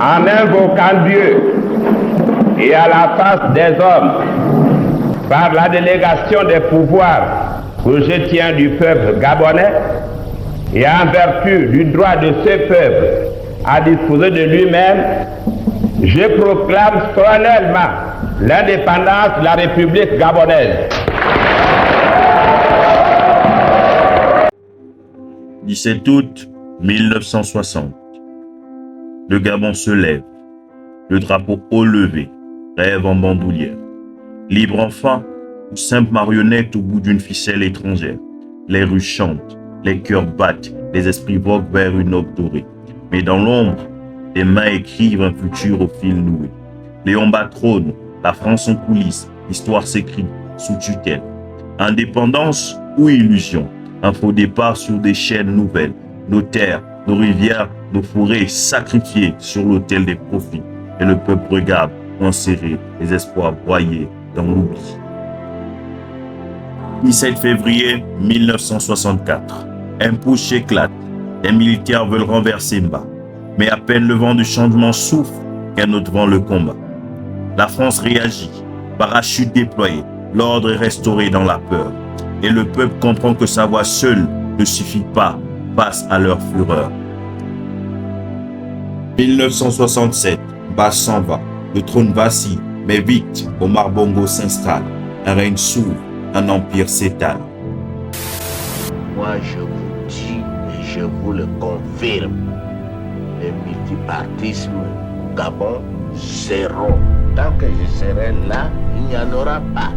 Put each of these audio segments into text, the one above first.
en invoquant Dieu et à la face des hommes, par la délégation des pouvoirs que je tiens du peuple gabonais et en vertu du droit de ce peuple à disposer de lui-même, je proclame solennellement l'indépendance de la République gabonaise. 17 août 1960. Le Gabon se lève, le drapeau haut levé, rêve en bandoulière. Libre enfant ou simple marionnette au bout d'une ficelle étrangère. Les rues chantent, les cœurs battent, les esprits voguent vers une aube dorée. Mais dans l'ombre, des mains écrivent un futur au fil noué. Léon trône, la France en coulisses, l'histoire s'écrit sous tutelle. Indépendance ou illusion, un faux départ sur des chaînes nouvelles. Nos terres, nos rivières, nos forêts sacrifiées sur l'autel des profits. Et le peuple regarde, enserré, les espoirs broyés dans l'oubli. 17 février 1964. Un push éclate. Les militaires veulent renverser Mba. Mais à peine le vent du changement souffle qu'un autre vent le combat. La France réagit. Parachute déployé. L'ordre est restauré dans la peur. Et le peuple comprend que sa voix seule ne suffit pas face à leur fureur. 1967. Mba s'en va. Le trône vacille. Mais vite, Omar Bongo s'installe. Un règne s'ouvre. Un empire s'étale. Moi, je vous dis et je vous le confirme, le multipartisme au Gabon, zéro. Tant que je serai là, il n'y en aura pas.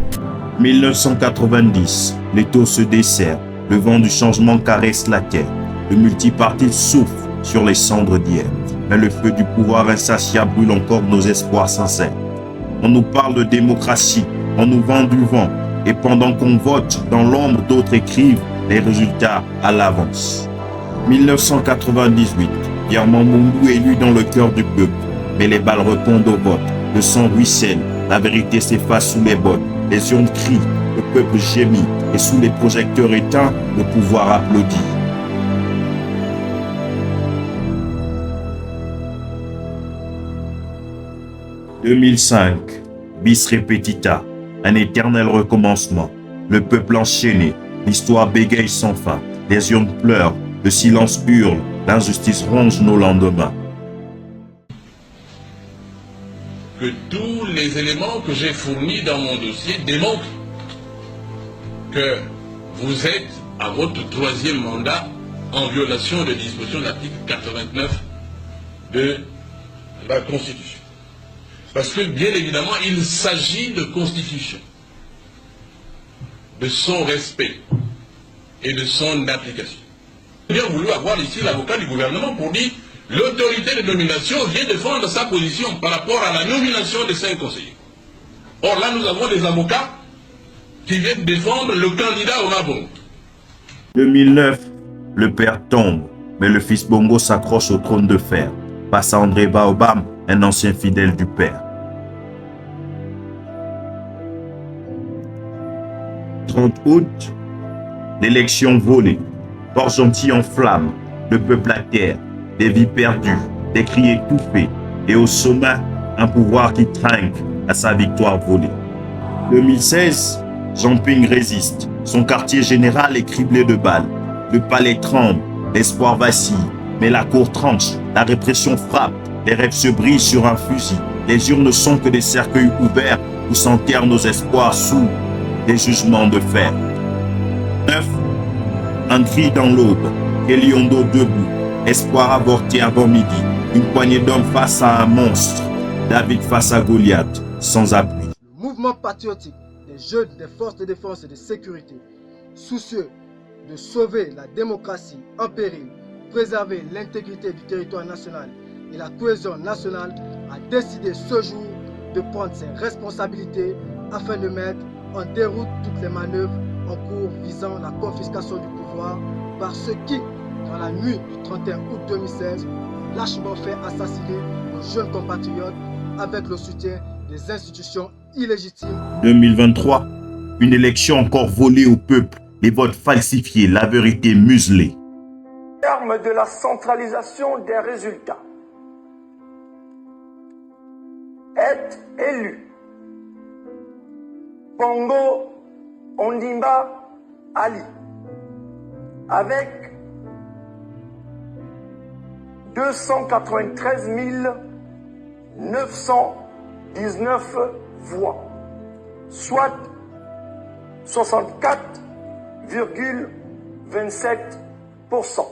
1990, l'étau se dessert. Le vent du changement caresse la terre. Le multipartisme souffle sur les cendres d'hier. Mais le feu du pouvoir insatiable brûle encore nos espoirs sincères. On nous parle de démocratie, on nous vend du vent. Et pendant qu'on vote, dans l'ombre, d'autres écrivent les résultats à l'avance. 1998, Pierre Mamboundou élu dans le cœur du peuple. Mais les balles retombent au vote. Le sang ruisselle, la vérité s'efface sous les bottes. Les urnes crient, le peuple gémit. Et sous les projecteurs éteints, le pouvoir applaudit. « 2005, bis repetita. Un éternel recommencement. Le peuple enchaîné, l'histoire bégaye sans fin. Les urnes pleurent, le silence hurle, l'injustice ronge nos lendemains. Que tous les éléments que j'ai fournis dans mon dossier démontrent que vous êtes à votre troisième mandat en violation des dispositions de l'article 89 de la Constitution. Parce que, bien évidemment, il s'agit de constitution, de son respect et de son application. J'ai bien voulu avoir ici l'avocat du gouvernement pour dire l'autorité de nomination vient défendre sa position par rapport à la nomination des 5 conseillers. Or là, nous avons des avocats qui viennent défendre le candidat Omar Bongo. 2009, le père tombe, mais le fils Bongo s'accroche au trône de fer. Passe à André Baobam, un ancien fidèle du père. 30 août, l'élection volée, Port-Gentil en flammes, le peuple à terre, des vies perdues, des cris étouffés, et au sommet, un pouvoir qui trinque à sa victoire volée. 2016, Jean Ping résiste, son quartier général est criblé de balles, le palais tremble, l'espoir vacille, mais la cour tranche, la répression frappe, les rêves se brisent sur un fusil, les urnes ne sont que des cercueils ouverts où s'enterrent nos espoirs sous des jugements de fer. 9. Un cri dans l'aube, Eliondo debout, espoir avorté avant midi, une poignée d'hommes face à un monstre, David face à Goliath, sans appui. Le mouvement patriotique des jeunes des forces de défense et de sécurité, soucieux de sauver la démocratie en péril, préserver l'intégrité du territoire national et la cohésion nationale, a décidé ce jour de prendre ses responsabilités afin de mettre en déroute toutes les manœuvres en cours visant la confiscation du pouvoir par ceux qui, dans la nuit du 31 août 2016, ont lâchement fait assassiner nos jeunes compatriotes avec le soutien des institutions illégitimes. 2023, une élection encore volée au peuple, les votes falsifiés, la vérité muselée. Terme de la centralisation des résultats. est élu. Bongo Ondimba Ali, avec 293 919 voix, soit 64,27%.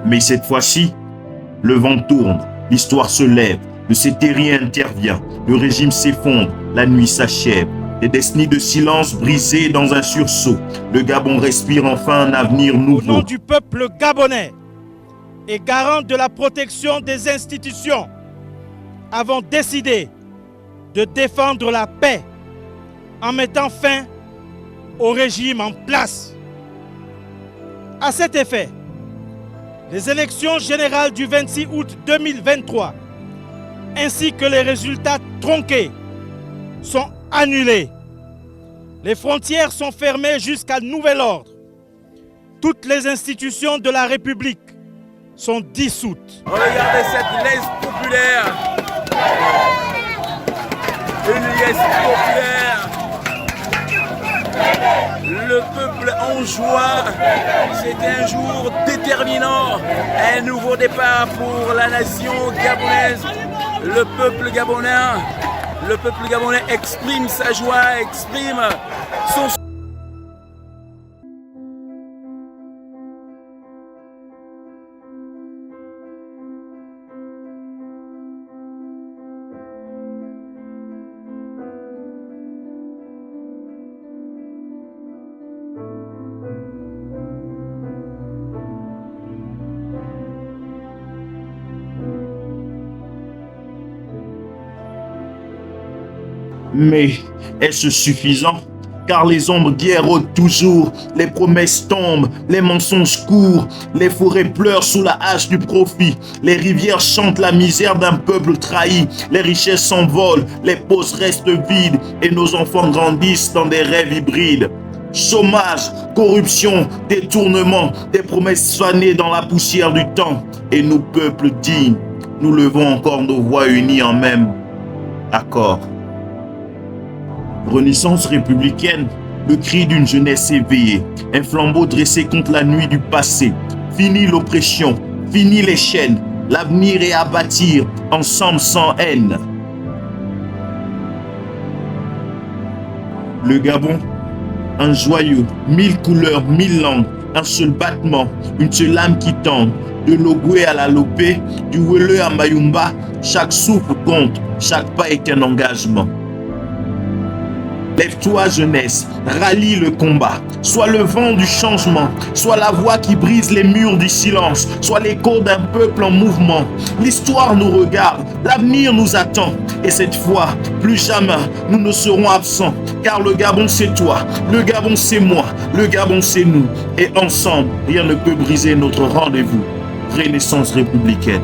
Mais cette fois-ci, le vent tourne, l'histoire se lève, le CTRI intervient, le régime s'effondre, la nuit s'achève. Des décennies de silence brisées dans un sursaut. Le Gabon respire enfin un avenir nouveau. Au nom du peuple gabonais et garant de la protection des institutions, avons décidé de défendre la paix en mettant fin au régime en place. À cet effet, les élections générales du 26 août 2023 ainsi que les résultats tronqués sont annulés. Les frontières sont fermées jusqu'à nouvel ordre. Toutes les institutions de la République sont dissoutes. Regardez cette liesse populaire. Une liesse populaire. Le peuple en joie. C'était un jour déterminant. Un nouveau départ pour la nation gabonaise. Le peuple gabonais exprime sa joie, exprime son... Mais est-ce suffisant? Car les ombres guerres rôdent toujours, les promesses tombent, les mensonges courent, les forêts pleurent sous la hache du profit, les rivières chantent la misère d'un peuple trahi, les richesses s'envolent, les postes restent vides et nos enfants grandissent dans des rêves hybrides. Chômage, corruption, détournement, des promesses fanées dans la poussière du temps. Et nous, peuples dignes, nous levons encore nos voix unies en même accord. Renaissance républicaine, le cri d'une jeunesse éveillée, un flambeau dressé contre la nuit du passé. Fini l'oppression, fini les chaînes, l'avenir est à bâtir, ensemble sans haine. Le Gabon, un joyau, 1000 couleurs, 1000 langues, un seul battement, une seule âme qui tend. De l'Ogoué à la Lopé, du Wele à Mayumba, chaque souffle compte, chaque pas est un engagement. Lève-toi jeunesse, rallie le combat, sois le vent du changement, sois la voix qui brise les murs du silence, sois l'écho d'un peuple en mouvement. L'histoire nous regarde, l'avenir nous attend, et cette fois, plus jamais, nous ne serons absents, car le Gabon c'est toi, le Gabon c'est moi, le Gabon c'est nous, et ensemble, rien ne peut briser notre rendez-vous. Renaissance républicaine.